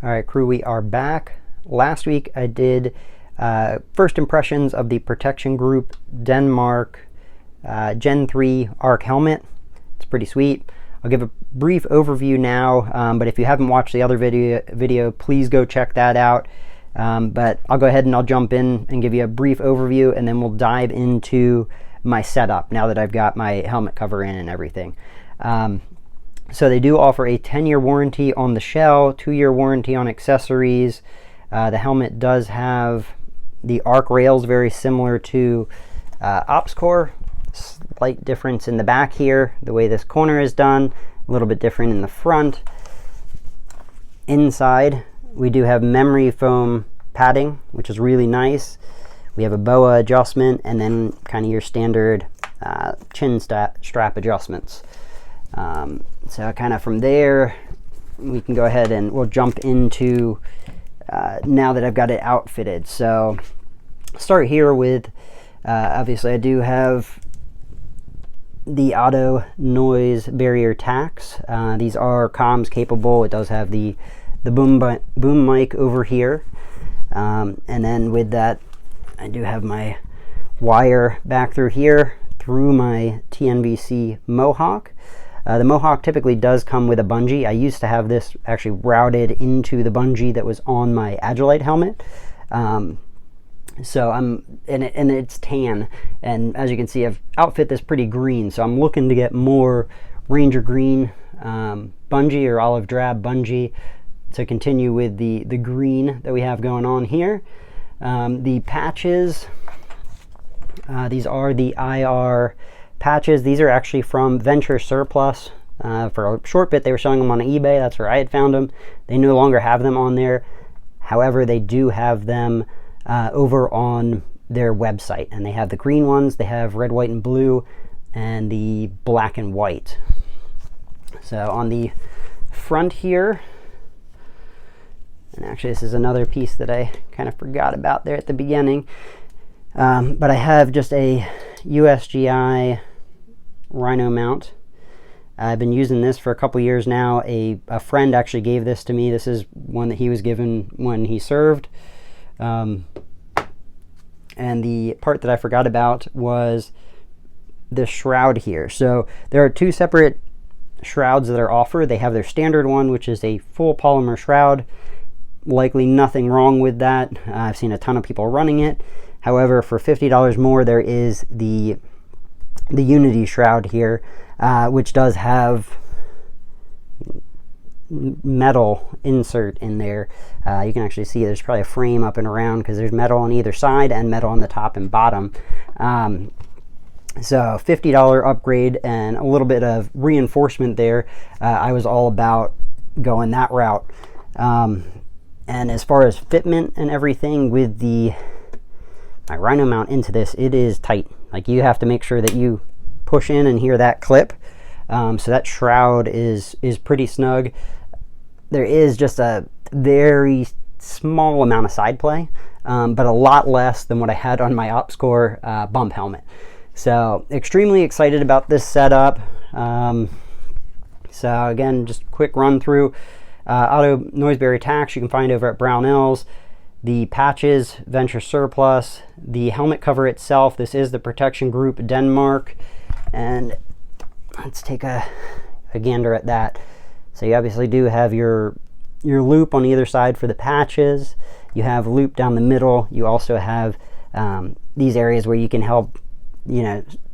All right, crew, we are back. Last week I did first impressions of the Protection Group Denmark Gen 3 ARC helmet. It's pretty sweet. I'll give a brief overview now, but if you haven't watched the other video, please go check that out. But I'll go ahead and I'll jump in and give you a brief overview, and then we'll dive into my setup now that I've got my helmet cover in and everything. So they do offer a 10-year warranty on the shell, 2-year warranty on accessories. The helmet does have the arc rails very similar to OpsCore. Slight difference in the back here, the way this corner is done, a little bit different in the front. Inside, we do have memory foam padding, which is really nice. We have a BOA adjustment, and then kind of your standard chin strap adjustments. So kind of from there, we can go ahead and we'll jump into now that I've got it outfitted. So start here with, obviously I do have the Otto Noizerbarrier Tacs. These are comms capable. It does have the boom mic over here. And then with that, I do have my wire back through here through my TNVC Mohawk. The Mohawk typically does come with a bungee. I used to have this actually routed into the bungee that was on my Agilite helmet. So and it's tan, and as you can see, I've outfit this pretty green, so I'm looking to get more Ranger green bungee or olive drab bungee to continue with the green that we have going on here. The patches, these are the IR patches. These are actually from Venture Surplus. For a short bit they were selling them on eBay. That's where I had found them. They no longer have them on there. However, they do have them over on their website, and they have the green ones, they have red, white, and blue, and the black and white. So on the front here, and actually this is another piece that I kind of forgot about there at the beginning, but I have just a USGI Rhino mount. I've been using this for a couple years now. A friend actually gave this to me. This is one that he was given when he served. And the part that I forgot about was the shroud here. So there are two separate shrouds that are offered. They have their standard one, which is a full polymer shroud. Likely nothing wrong with that. I've seen a ton of people running it. However, for $50 more, there is the Unity shroud here, which does have metal insert in there. You can actually see there's probably a frame up and around because there's metal on either side and metal on the top and bottom. So $50 upgrade and a little bit of reinforcement there. I was all about going that route. And as far as fitment and everything with my Rhino mount into this, it is tight. Like, you have to make sure that you push in and hear that clip. So that shroud is pretty snug. There is just a very small amount of side play, but a lot less than what I had on my OpsCore bump helmet. So extremely excited about this setup. So again, just quick run through. Otto Noizerbarrier Tac you can find over at Brownells. The patches, Venture Surplus. The helmet cover itself, this is the Protection Group Denmark. And let's take a gander at that. So you obviously do have your loop on either side for the patches. You have loop down the middle. You also have these areas where you can help,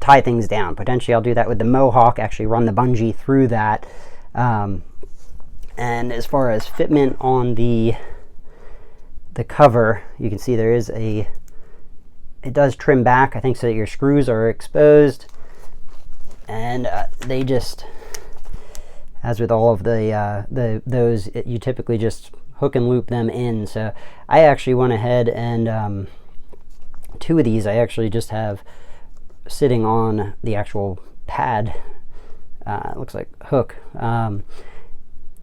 tie things down. Potentially I'll do that with the Mohawk, actually run the bungee through that. And as far as fitment on the cover, you can see there is it does trim back, I think, so that your screws are exposed. And they just, as with all of those, you typically just hook and loop them in. So I actually went ahead and two of these I actually just have sitting on the actual pad. It looks like hook.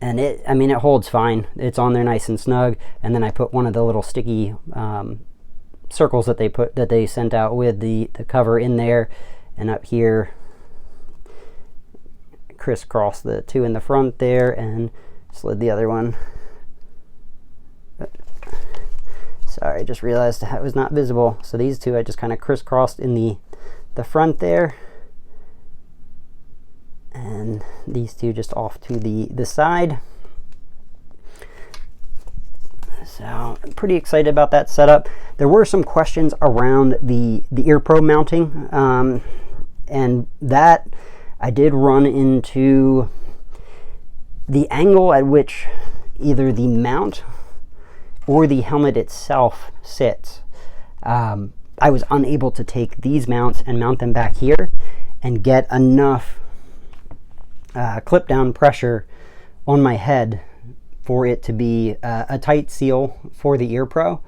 And it holds fine. It's on there nice and snug. And then I put one of the little sticky circles that they sent out with the cover in there, and up here crisscross the two in the front there and slid the other one Sorry, I just realized that was not visible. So these two I just kind of crisscrossed in the front there, and these two just off to the side. So I'm pretty excited about that setup. There were some questions around the Earpro mounting, and that I did run into the angle at which either the mount or the helmet itself sits. I was unable to take these mounts and mount them back here and get enough clip down pressure on my head for it to be a tight seal for the Earpro.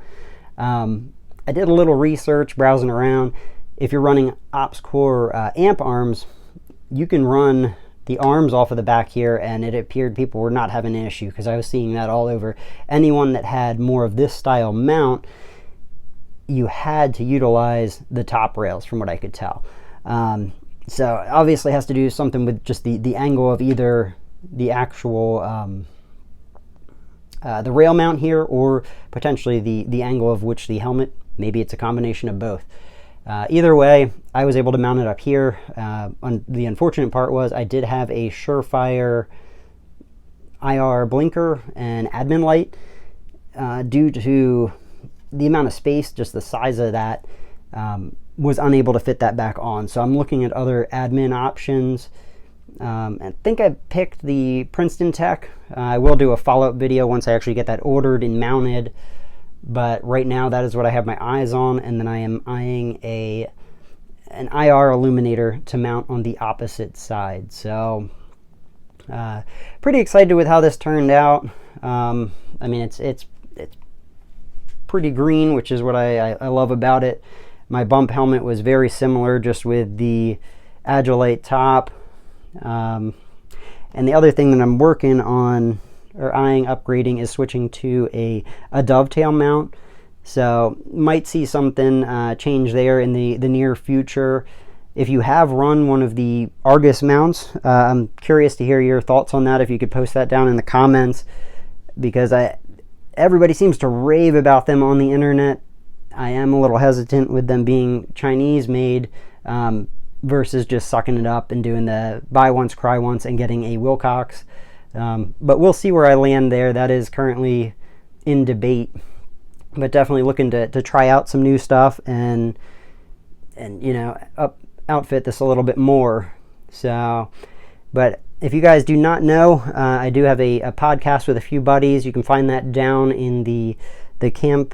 I did a little research browsing around. If you're running OpsCore amp arms, you can run the arms off of the back here, and it appeared people were not having an issue, because I was seeing that all over. Anyone that had more of this style mount, you had to utilize the top rails from what I could tell. So obviously it has to do something with just the angle of either the actual the rail mount here, or potentially the angle of which the helmet. Maybe it's a combination of both. Either way, I was able to mount it up here. The unfortunate part was I did have a Surefire IR blinker and admin light. Due to the amount of space, just the size of that, was unable to fit that back on. So I'm looking at other admin options. I think I picked the Princeton Tech. I will do a follow-up video once I actually get that ordered and mounted. But right now, that is what I have my eyes on, and then I am eyeing an IR illuminator to mount on the opposite side. So, pretty excited with how this turned out. I mean, it's pretty green, which is what I love about it. My bump helmet was very similar, just with the Agilite top. And the other thing that I'm working on or eyeing upgrading is switching to a dovetail mount. So might see something change there in the near future. If you have run one of the Argus mounts, I'm curious to hear your thoughts on that. If you could post that down in the comments, because everybody seems to rave about them on the internet. I am a little hesitant with them being Chinese made, versus just sucking it up and doing the buy once, cry once and getting a Wilcox. But we'll see where I land there. That is currently in debate, but definitely looking to try out some new stuff and you know, outfit this a little bit more. So, but if you guys do not know, I do have a podcast with a few buddies. You can find that down in the camp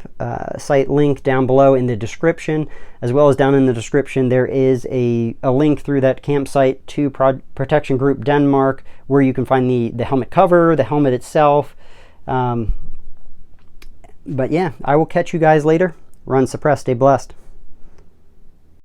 site link down below in the description, as well as down in the description there is a link through that campsite to Protection Group Denmark, where you can find the helmet cover, the helmet itself. But yeah, I will catch you guys later. Run suppressed, stay blessed.